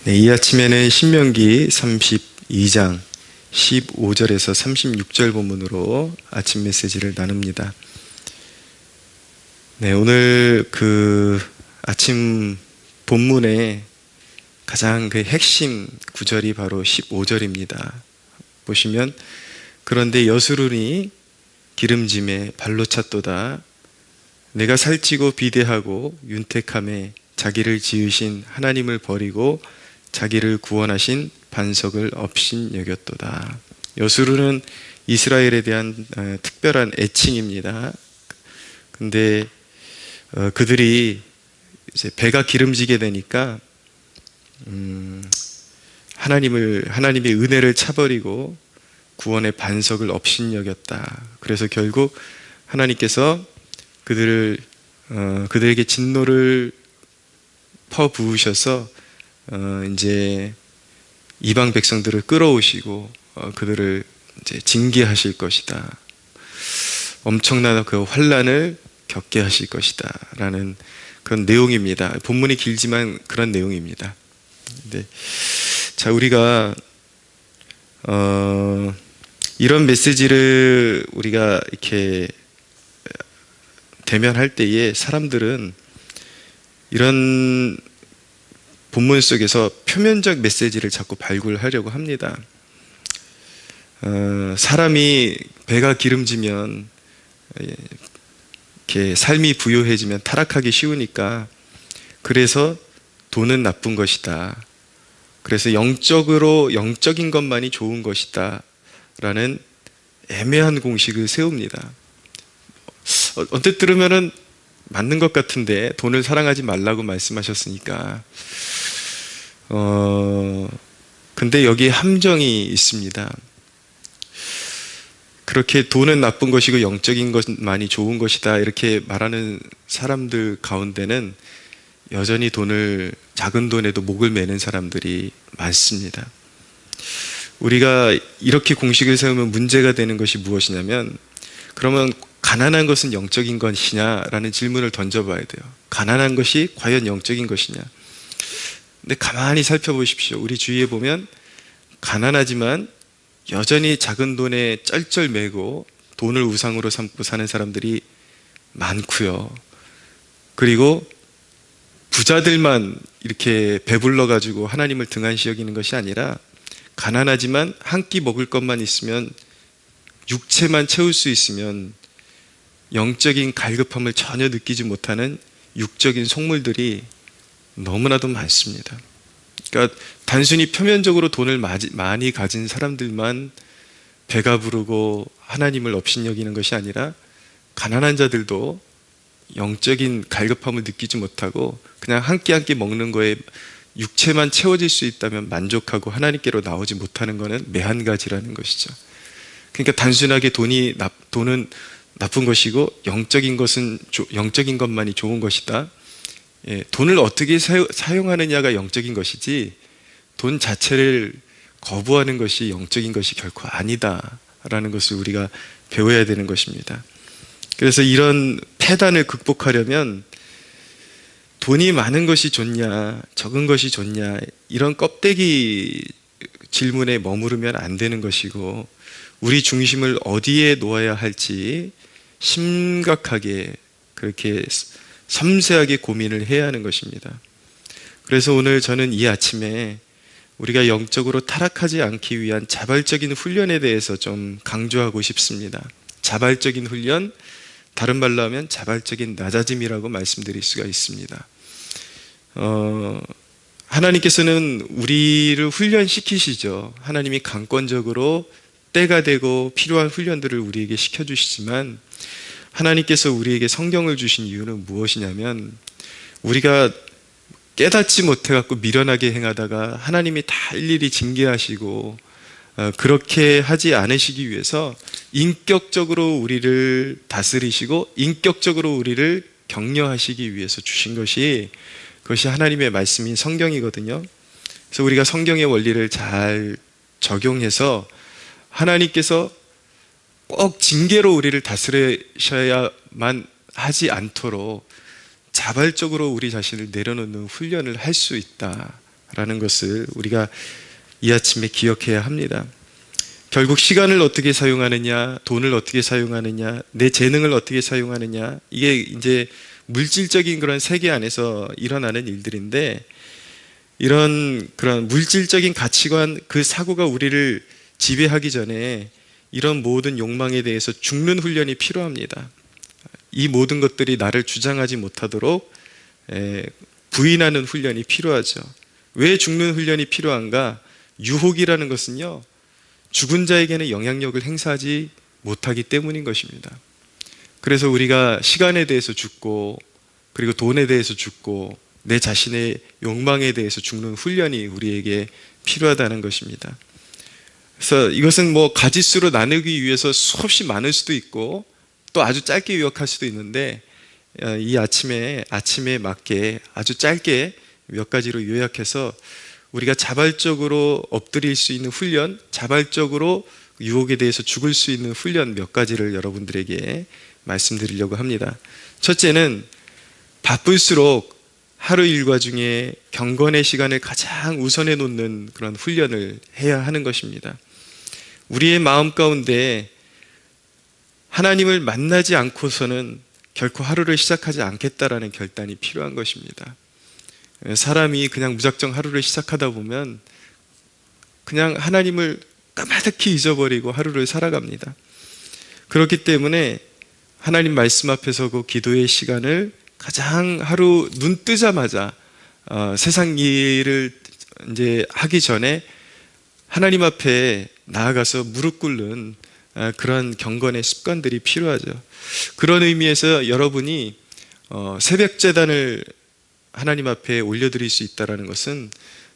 네, 이 아침에는 신명기 32장 15절에서 36절 본문으로 아침 메시지를 나눕니다. 네, 오늘 아침 본문의 가장 핵심 구절이 바로 15절입니다. 보시면, 그런데 여수르니 기름짐에 발로 찼도다. 내가 살찌고 비대하고 윤택함에 자기를 지으신 하나님을 버리고 자기를 구원하신 반석을 업신 여겼도다. 여수르는 이스라엘에 대한 특별한 애칭입니다. 근데 그들이 이제 배가 기름지게 되니까 하나님의 은혜를 차버리고 구원의 반석을 업신 여겼다. 그래서 결국 하나님께서 그들에게 진노를 퍼부으셔서 이제 이방 백성들을 끌어오시고 그들을 이제 징계하실 것이다. 엄청난 그 환난을 겪게 하실 것이다. 라는 그런 내용입니다. 본문이 길지만 그런 내용입니다. 네. 자, 우리가 이런 메시지를 우리가 이렇게 대면할 때에 사람들은 이런 본문 속에서 표면적 메시지를 자꾸 발굴하려고 합니다. 사람이 배가 기름지면, 이렇게 삶이 부유해지면 타락하기 쉬우니까, 그래서 돈은 나쁜 것이다. 그래서 영적인 것만이 좋은 것이다. 라는 애매한 공식을 세웁니다. 언뜻 들으면은 맞는 것 같은데, 돈을 사랑하지 말라고 말씀하셨으니까. 근데 여기에 함정이 있습니다. 그렇게 돈은 나쁜 것이고 영적인 것만이 좋은 것이다 이렇게 말하는 사람들 가운데는 여전히 작은 돈에도 목을 매는 사람들이 많습니다. 우리가 이렇게 공식을 세우면 문제가 되는 것이 무엇이냐면, 그러면 가난한 것은 영적인 것이냐라는 질문을 던져봐야 돼요. 가난한 것이 과연 영적인 것이냐? 근데 가만히 살펴보십시오. 우리 주위에 보면 가난하지만 여전히 작은 돈에 쩔쩔매고 돈을 우상으로 삼고 사는 사람들이 많고요. 그리고 부자들만 이렇게 배불러가지고 하나님을 등한시 여기는 것이 아니라, 가난하지만 한 끼 먹을 것만 있으면, 육체만 채울 수 있으면 영적인 갈급함을 전혀 느끼지 못하는 육적인 속물들이 너무나도 많습니다. 그러니까 단순히 표면적으로 돈을 많이 가진 사람들만 배가 부르고 하나님을 업신여기는 것이 아니라, 가난한 자들도 영적인 갈급함을 느끼지 못하고 그냥 한 끼 한 끼 먹는 거에 육체만 채워질 수 있다면 만족하고 하나님께로 나오지 못하는 것은 매한가지라는 것이죠. 그러니까 단순하게 돈은 나쁜 것이고 영적인 것만이 좋은 것이다. 돈을 어떻게 사용하느냐가 영적인 것이지, 돈 자체를 거부하는 것이 영적인 것이 결코 아니다라는 것을 우리가 배워야 되는 것입니다. 그래서 이런 폐단을 극복하려면 돈이 많은 것이 좋냐, 적은 것이 좋냐, 이런 껍데기 질문에 머무르면 안 되는 것이고, 우리 중심을 어디에 놓아야 할지 심각하게 그렇게 섬세하게 고민을 해야 하는 것입니다. 그래서 오늘 저는 이 아침에 우리가 영적으로 타락하지 않기 위한 자발적인 훈련에 대해서 좀 강조하고 싶습니다. 자발적인 훈련, 다른 말로 하면 자발적인 낮아짐이라고 말씀드릴 수가 있습니다. 하나님께서는 우리를 훈련시키시죠. 하나님이 강권적으로 때가 되고 필요한 훈련들을 우리에게 시켜주시지만, 하나님께서 우리에게 성경을 주신 이유는 무엇이냐면, 우리가 깨닫지 못해갖고 미련하게 행하다가 하나님이 다 일일이 징계하시고, 그렇게 하지 않으시기 위해서 인격적으로 우리를 다스리시고 인격적으로 우리를 격려하시기 위해서 주신 그것이 하나님의 말씀인 성경이거든요. 그래서 우리가 성경의 원리를 잘 적용해서 하나님께서 꼭 징계로 우리를 다스리셔야만 하지 않도록 자발적으로 우리 자신을 내려놓는 훈련을 할 수 있다. 있다라는 것을 우리가 이 아침에 기억해야 합니다. 결국 시간을 어떻게 사용하느냐, 돈을 어떻게 사용하느냐, 내 재능을 어떻게 사용하느냐, 이게 이제 물질적인 그런 세계 안에서 일어나는 일들인데, 이런 그런 물질적인 가치관, 그 사고가 우리를 지배하기 전에 이런 모든 욕망에 대해서 죽는 훈련이 필요합니다. 이 모든 것들이 나를 주장하지 못하도록 부인하는 훈련이 필요하죠. 왜 죽는 훈련이 필요한가? 유혹이라는 것은요, 죽은 자에게는 영향력을 행사하지 못하기 때문인 것입니다. 그래서 우리가 시간에 대해서 죽고, 그리고 돈에 대해서 죽고, 내 자신의 욕망에 대해서 죽는 훈련이 우리에게 필요하다는 것입니다. 그래서 이것은 뭐 가지수로 나누기 위해서 수없이 많을 수도 있고, 또 아주 짧게 요약할 수도 있는데, 이 아침에 맞게 아주 짧게 몇 가지로 요약해서 우리가 자발적으로 엎드릴 수 있는 훈련, 자발적으로 유혹에 대해서 죽을 수 있는 훈련 몇 가지를 여러분들에게 말씀드리려고 합니다. 첫째는 바쁠수록 하루 일과 중에 경건의 시간을 가장 우선해 놓는 그런 훈련을 해야 하는 것입니다. 우리의 마음 가운데 하나님을 만나지 않고서는 결코 하루를 시작하지 않겠다라는 결단이 필요한 것입니다. 사람이 그냥 무작정 하루를 시작하다 보면 그냥 하나님을 까마득히 잊어버리고 하루를 살아갑니다. 그렇기 때문에 하나님 말씀 앞에 서고 기도의 시간을 가장 하루 눈 뜨자마자 세상 일을 이제 하기 전에 하나님 앞에 나아가서 무릎 꿇는 그런 경건의 습관들이 필요하죠. 그런 의미에서 여러분이 새벽 제단을 하나님 앞에 올려드릴 수 있다는 것은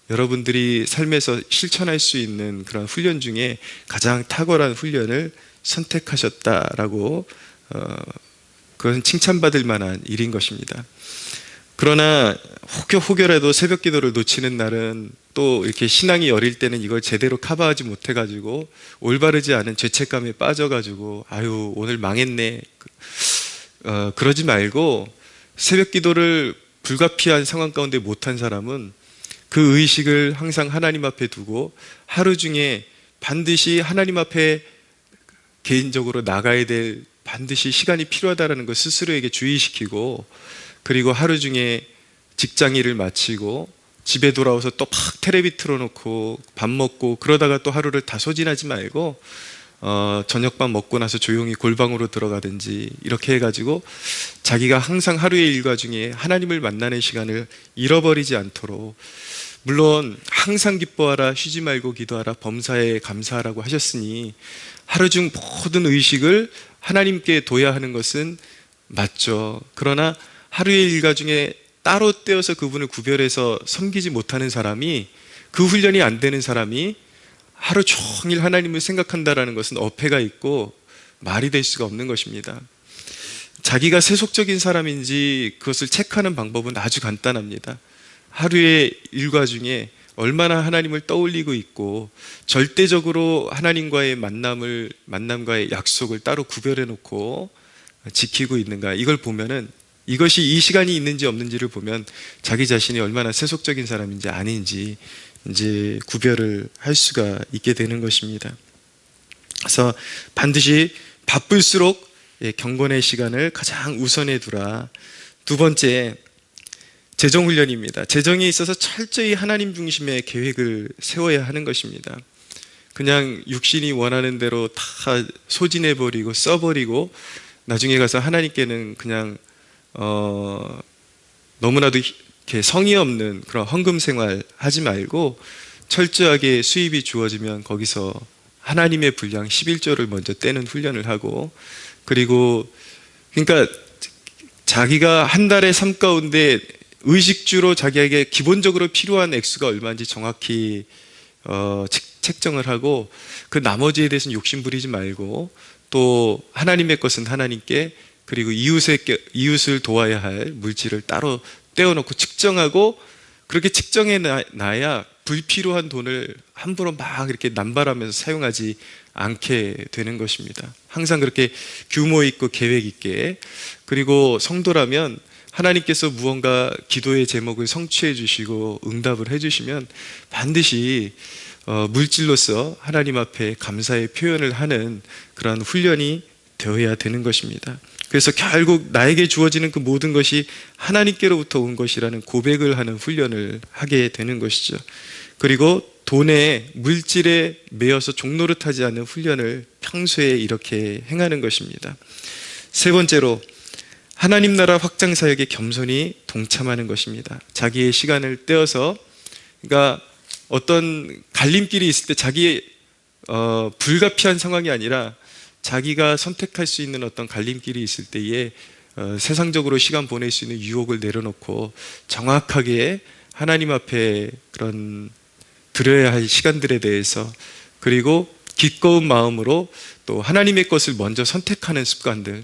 여러분들이 삶에서 실천할 수 있는 그런 훈련 중에 가장 탁월한 훈련을 선택하셨다라고 그것은 칭찬받을 만한 일인 것입니다. 그러나 혹여라도 새벽 기도를 놓치는 날은 또 이렇게 신앙이 어릴 때는 이걸 제대로 커버하지 못해가지고 올바르지 않은 죄책감에 빠져가지고 아유 오늘 망했네 그러지 말고 새벽 기도를 불가피한 상황 가운데 못한 사람은 그 의식을 항상 하나님 앞에 두고 하루 중에 반드시 하나님 앞에 개인적으로 나가야 될 반드시 시간이 필요하다는 걸 스스로에게 주의시키고 그리고 하루 중에 직장 일을 마치고 집에 돌아와서 또 막 텔레비 틀어놓고 밥 먹고 그러다가 또 하루를 다 소진하지 말고 저녁밥 먹고 나서 조용히 골방으로 들어가든지 이렇게 해가지고 자기가 항상 하루의 일과 중에 하나님을 만나는 시간을 잃어버리지 않도록 물론 항상 기뻐하라 쉬지 말고 기도하라 범사에 감사하라고 하셨으니 하루 중 모든 의식을 하나님께 둬야 하는 것은 맞죠. 그러나 하루의 일과 중에 따로 떼어서 그분을 구별해서 섬기지 못하는 사람이 그 훈련이 안 되는 사람이 하루 종일 하나님을 생각한다라는 것은 어폐가 있고 말이 될 수가 없는 것입니다. 자기가 세속적인 사람인지 그것을 체크하는 방법은 아주 간단합니다. 하루의 일과 중에 얼마나 하나님을 떠올리고 있고 절대적으로 하나님과의 만남과의 약속을 따로 구별해 놓고 지키고 있는가 이걸 보면은 이것이 이 시간이 있는지 없는지를 보면 자기 자신이 얼마나 세속적인 사람인지 아닌지 이제 구별을 할 수가 있게 되는 것입니다. 그래서 반드시 바쁠수록 경건의 시간을 가장 우선해 두라. 두 번째, 재정훈련입니다. 재정에 있어서 철저히 하나님 중심의 계획을 세워야 하는 것입니다. 그냥 육신이 원하는 대로 다 소진해버리고 써버리고 나중에 가서 하나님께는 그냥 너무나도 이렇게 성의 없는 그런 헌금 생활 하지 말고 철저하게 수입이 주어지면 거기서 하나님의 분량 11조를 먼저 떼는 훈련을 하고 그리고 그러니까 자기가 한 달의 삶 가운데 의식주로 자기에게 기본적으로 필요한 액수가 얼마인지 정확히 책정을 하고 그 나머지에 대해서는 욕심 부리지 말고 또 하나님의 것은 하나님께 그리고 이웃을 도와야 할 물질을 따로 떼어놓고 측정하고 그렇게 측정해 놔야 불필요한 돈을 함부로 막 이렇게 남발하면서 사용하지 않게 되는 것입니다. 항상 그렇게 규모 있고 계획 있게 그리고 성도라면 하나님께서 무언가 기도의 제목을 성취해 주시고 응답을 해 주시면 반드시 물질로서 하나님 앞에 감사의 표현을 하는 그러한 훈련이 되어야 되는 것입니다. 그래서 결국 나에게 주어지는 그 모든 것이 하나님께로부터 온 것이라는 고백을 하는 훈련을 하게 되는 것이죠. 그리고 돈에, 물질에 매여서 종노릇하지 않는 훈련을 평소에 이렇게 행하는 것입니다. 세 번째로, 하나님 나라 확장 사역에 겸손히 동참하는 것입니다. 자기의 시간을 떼어서, 그러니까 어떤 갈림길이 있을 때 자기의 불가피한 상황이 아니라 자기가 선택할 수 있는 어떤 갈림길이 있을 때에 세상적으로 시간 보낼 수 있는 유혹을 내려놓고 정확하게 하나님 앞에 그런 드려야 할 시간들에 대해서, 그리고 기꺼운 마음으로 또 하나님의 것을 먼저 선택하는 습관들,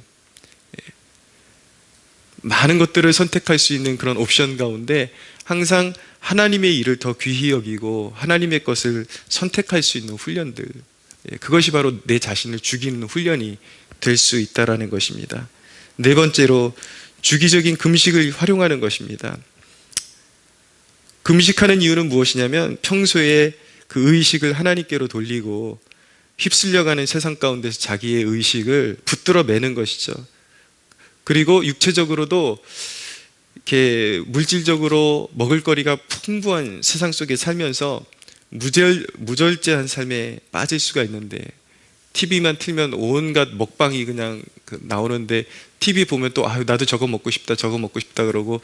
많은 것들을 선택할 수 있는 그런 옵션 가운데 항상 하나님의 일을 더 귀히 여기고 하나님의 것을 선택할 수 있는 훈련들, 그것이 바로 내 자신을 죽이는 훈련이 될 수 있다는 것입니다. 네 번째로, 주기적인 금식을 활용하는 것입니다. 금식하는 이유는 무엇이냐면 평소에 그 의식을 하나님께로 돌리고 휩쓸려가는 세상 가운데서 자기의 의식을 붙들어 매는 것이죠. 그리고 육체적으로도 이렇게 물질적으로 먹을거리가 풍부한 세상 속에 살면서 무절제한 삶에 빠질 수가 있는데, TV만 틀면 온갖 먹방이 그냥 나오는데 TV 보면 또 나도 저거 먹고 싶다 저거 먹고 싶다 그러고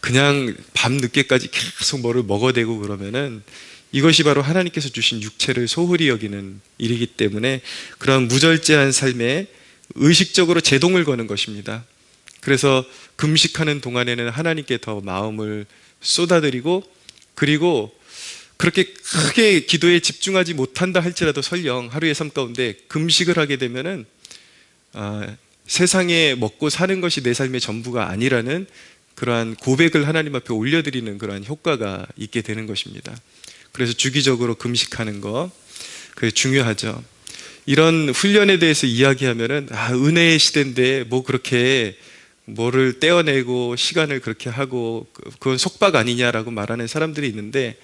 그냥 밤 늦게까지 계속 뭐를 먹어대고 그러면은 이것이 바로 하나님께서 주신 육체를 소홀히 여기는 일이기 때문에 그런 무절제한 삶에 의식적으로 제동을 거는 것입니다. 그래서 금식하는 동안에는 하나님께 더 마음을 쏟아드리고, 그리고 그렇게 크게 기도에 집중하지 못한다 할지라도 설령 하루의 삶 가운데 금식을 하게 되면은 세상에 먹고 사는 것이 내 삶의 전부가 아니라는 그러한 고백을 하나님 앞에 올려드리는 그러한 효과가 있게 되는 것입니다. 그래서 주기적으로 금식하는 거, 그게 중요하죠. 이런 훈련에 대해서 이야기하면은 은혜의 시대인데 뭐 그렇게 뭐를 떼어내고 시간을 그렇게 하고 그건 속박 아니냐라고 말하는 사람들이 있는데,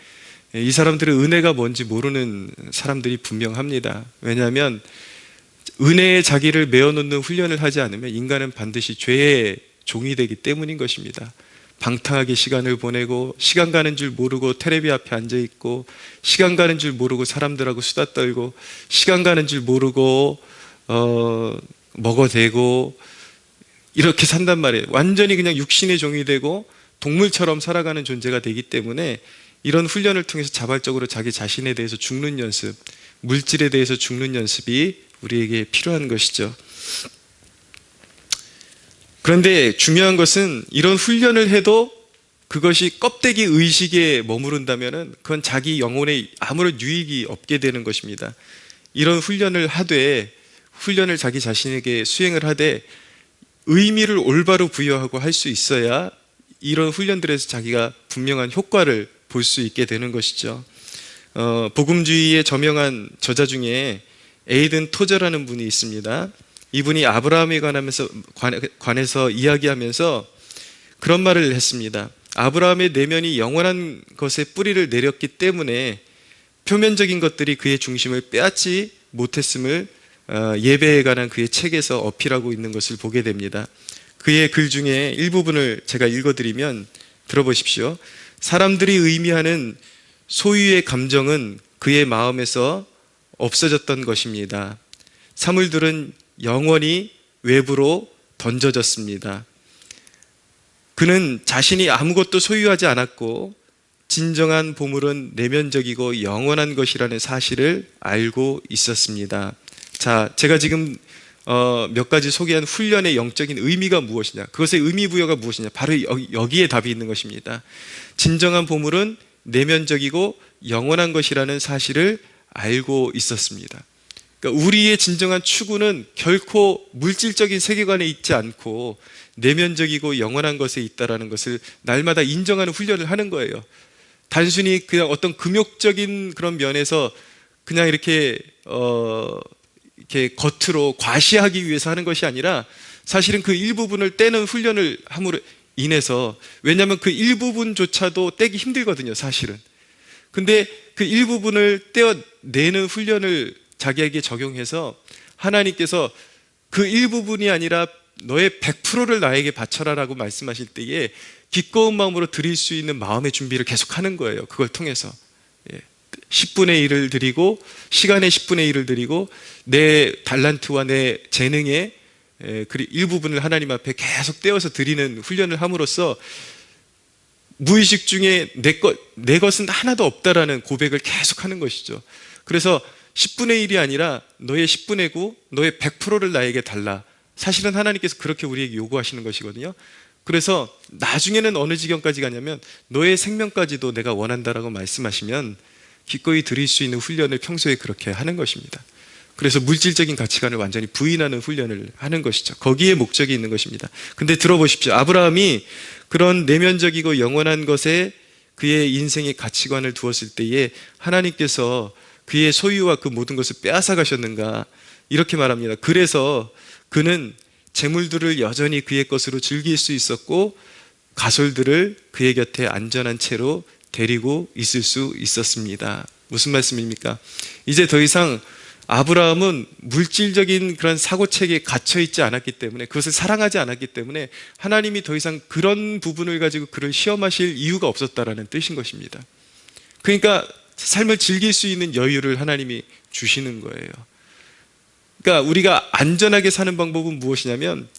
이 사람들은 은혜가 뭔지 모르는 사람들이 분명합니다. 왜냐하면 은혜에 자기를 메어놓는 훈련을 하지 않으면 인간은 반드시 죄의 종이 되기 때문인 것입니다. 방탕하게 시간을 보내고 시간 가는 줄 모르고 텔레비 앞에 앉아있고 시간 가는 줄 모르고 사람들하고 수다 떨고 시간 가는 줄 모르고 먹어대고 이렇게 산단 말이에요. 완전히 그냥 육신의 종이 되고 동물처럼 살아가는 존재가 되기 때문에 이런 훈련을 통해서 자발적으로 자기 자신에 대해서 죽는 연습, 물질에 대해서 죽는 연습이 우리에게 필요한 것이죠. 그런데 중요한 것은 이런 훈련을 해도 그것이 껍데기 의식에 머무른다면 그건 자기 영혼에 아무런 유익이 없게 되는 것입니다. 이런 훈련을 하되, 훈련을 자기 자신에게 수행을 하되 의미를 올바로 부여하고 할 수 있어야 이런 훈련들에서 자기가 분명한 효과를 볼 수 있게 되는 것이죠. 복음주의의 저명한 저자 중에 에이든 토저라는 분이 있습니다. 이분이 아브라함에 관해서 이야기하면서 그런 말을 했습니다. 아브라함의 내면이 영원한 것에 뿌리를 내렸기 때문에 표면적인 것들이 그의 중심을 빼앗지 못했음을 예배에 관한 그의 책에서 어필하고 있는 것을 보게 됩니다. 그의 글 중에 일부분을 제가 읽어드리면 들어보십시오. 사람들이 의미하는 소유의 감정은 그의 마음에서 없어졌던 것입니다. 사물들은 영원히 외부로 던져졌습니다. 그는 자신이 아무것도 소유하지 않았고 진정한 보물은 내면적이고 영원한 것이라는 사실을 알고 있었습니다. 자, 제가 지금 몇 가지 소개한 훈련의 영적인 의미가 무엇이냐, 그것의 의미 부여가 무엇이냐, 바로 여기에 답이 있는 것입니다. 진정한 보물은 내면적이고 영원한 것이라는 사실을 알고 있었습니다. 그러니까 우리의 진정한 추구는 결코 물질적인 세계관에 있지 않고 내면적이고 영원한 것에 있다는 것을 날마다 인정하는 훈련을 하는 거예요. 단순히 그냥 어떤 금욕적인 그런 면에서 그냥 이렇게 겉으로 과시하기 위해서 하는 것이 아니라 사실은 그 일부분을 떼는 훈련을 함으로 인해서, 왜냐하면 그 일부분조차도 떼기 힘들거든요, 사실은. 근데 그 일부분을 떼어내는 훈련을 자기에게 적용해서 하나님께서 그 일부분이 아니라 너의 100%를 나에게 바쳐라라고 말씀하실 때에 기꺼운 마음으로 드릴 수 있는 마음의 준비를 계속 하는 거예요. 그걸 통해서 10분의 1을 드리고, 시간의 10분의 1을 드리고, 내 달란트와 내 재능의 일부분을 하나님 앞에 계속 떼어서 드리는 훈련을 함으로써 무의식 중에 내 것은 하나도 없다라는 고백을 계속 하는 것이죠. 그래서 10분의 1이 아니라 너의 10분의 9, 너의 100%를 나에게 달라. 사실은 하나님께서 그렇게 우리에게 요구하시는 것이거든요. 그래서 나중에는 어느 지경까지 가냐면 너의 생명까지도 내가 원한다라고 말씀하시면 기꺼이 드릴 수 있는 훈련을 평소에 그렇게 하는 것입니다. 그래서 물질적인 가치관을 완전히 부인하는 훈련을 하는 것이죠. 거기에 목적이 있는 것입니다. 근데 들어보십시오. 아브라함이 그런 내면적이고 영원한 것에 그의 인생의 가치관을 두었을 때에 하나님께서 그의 소유와 그 모든 것을 빼앗아 가셨는가, 이렇게 말합니다. 그래서 그는 재물들을 여전히 그의 것으로 즐길 수 있었고 가솔들을 그의 곁에 안전한 채로 데리고 있을 수 있었습니다. 무슨 말씀입니까? 이제 더 이상 아브라함은 물질적인 그런 사고체계에 갇혀 있지 않았기 때문에, 그것을 사랑하지 않았기 때문에 하나님이 더 이상 그런 부분을 가지고 그를 시험하실 이유가 없었다라는 뜻인 것입니다. 그러니까 삶을 즐길 수 있는 여유를 하나님이 주시는 거예요. 그러니까 우리가 안전하게 사는 방법은 무엇이냐면,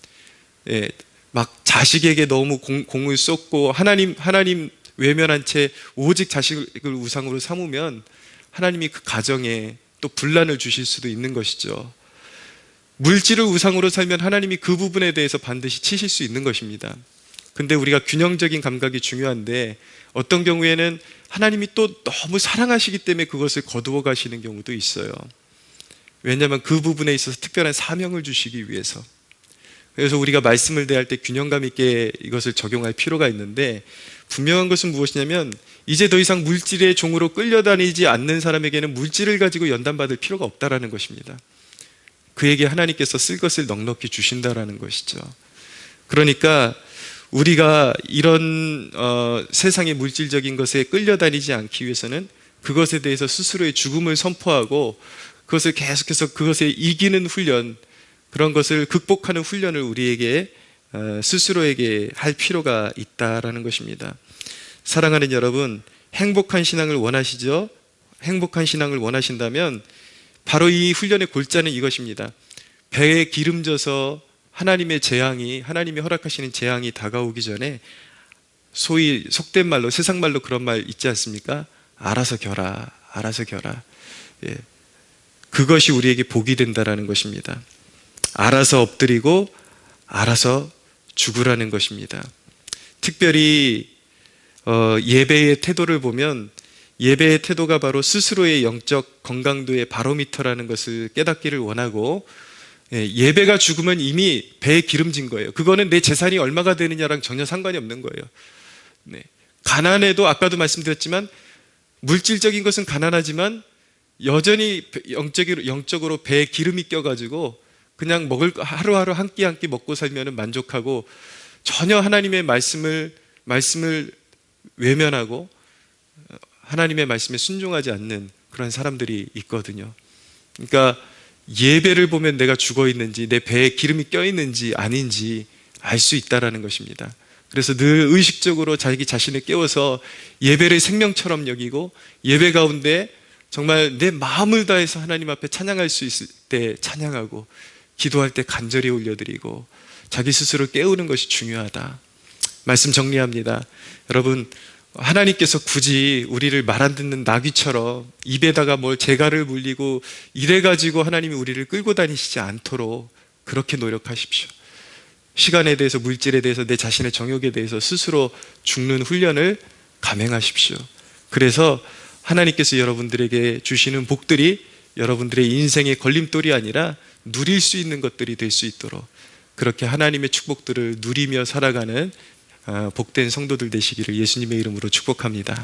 막 자식에게 너무 공을 쏟고 하나님 외면한 채 오직 자식을 우상으로 삼으면 하나님이 그 가정에 또 분란을 주실 수도 있는 것이죠. 물질을 우상으로 살면 하나님이 그 부분에 대해서 반드시 치실 수 있는 것입니다. 근데 우리가 균형적인 감각이 중요한데, 어떤 경우에는 하나님이 또 너무 사랑하시기 때문에 그것을 거두어 가시는 경우도 있어요. 왜냐하면 그 부분에 있어서 특별한 사명을 주시기 위해서. 그래서 우리가 말씀을 대할 때 균형감 있게 이것을 적용할 필요가 있는데, 분명한 것은 무엇이냐면 이제 더 이상 물질의 종으로 끌려다니지 않는 사람에게는 물질을 가지고 연단받을 필요가 없다라는 것입니다. 그에게 하나님께서 쓸 것을 넉넉히 주신다라는 것이죠. 그러니까 우리가 이런 세상의 물질적인 것에 끌려다니지 않기 위해서는 그것에 대해서 스스로의 죽음을 선포하고 그것을 계속해서 그것에 이기는 훈련, 그런 것을 극복하는 훈련을 우리에게 스스로에게 할 필요가 있다라는 것입니다. 사랑하는 여러분, 행복한 신앙을 원하시죠? 행복한 신앙을 원하신다면 바로 이 훈련의 골자는 이것입니다. 배에 기름져서 하나님의 재앙이, 하나님이 허락하시는 재앙이 다가오기 전에 소위 속된 말로, 세상 말로 그런 말 있지 않습니까? 알아서 겨라, 알아서 겨라. 그것이 우리에게 복이 된다라는 것입니다. 알아서 엎드리고 알아서 죽으라는 것입니다. 특별히 예배의 태도를 보면, 예배의 태도가 바로 스스로의 영적 건강도의 바로미터라는 것을 깨닫기를 원하고, 예배가 죽으면 이미 배에 기름진 거예요. 그거는 내 재산이 얼마가 되느냐랑 전혀 상관이 없는 거예요. 가난해도, 아까도 말씀드렸지만 물질적인 것은 가난하지만 여전히 영적으로 배에 기름이 껴가지고 그냥 하루하루 한 끼 한 끼 먹고 살면 만족하고 전혀 하나님의 말씀을 외면하고 하나님의 말씀에 순종하지 않는 그런 사람들이 있거든요. 그러니까 예배를 보면 내가 죽어 있는지, 내 배에 기름이 껴 있는지 아닌지 알 수 있다라는 것입니다. 그래서 늘 의식적으로 자기 자신을 깨워서 예배를 생명처럼 여기고, 예배 가운데 정말 내 마음을 다해서 하나님 앞에 찬양할 수 있을 때 찬양하고, 기도할 때 간절히 올려드리고 자기 스스로 깨우는 것이 중요하다. 말씀 정리합니다. 여러분, 하나님께서 굳이 우리를 말 안 듣는 나귀처럼 입에다가 재갈을 물리고 이래가지고 하나님이 우리를 끌고 다니시지 않도록 그렇게 노력하십시오. 시간에 대해서, 물질에 대해서, 내 자신의 정욕에 대해서 스스로 죽는 훈련을 감행하십시오. 그래서 하나님께서 여러분들에게 주시는 복들이 여러분들의 인생의 걸림돌이 아니라 누릴 수 있는 것들이 될 수 있도록, 그렇게 하나님의 축복들을 누리며 살아가는 복된 성도들 되시기를 예수님의 이름으로 축복합니다.